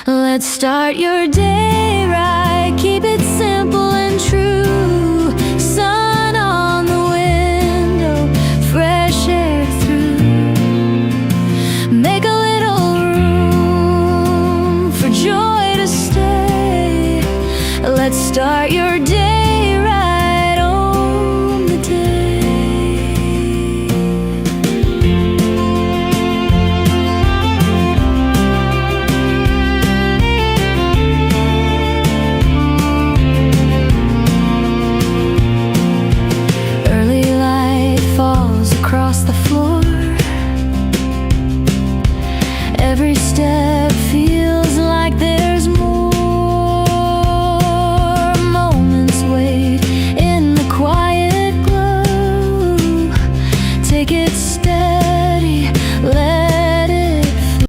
Let's start your day right, keep it simple and true. Sun on the window, fresh air through. Make a little room for joy to stay. Let's start your day right on the day. Early light falls across the floor. Every step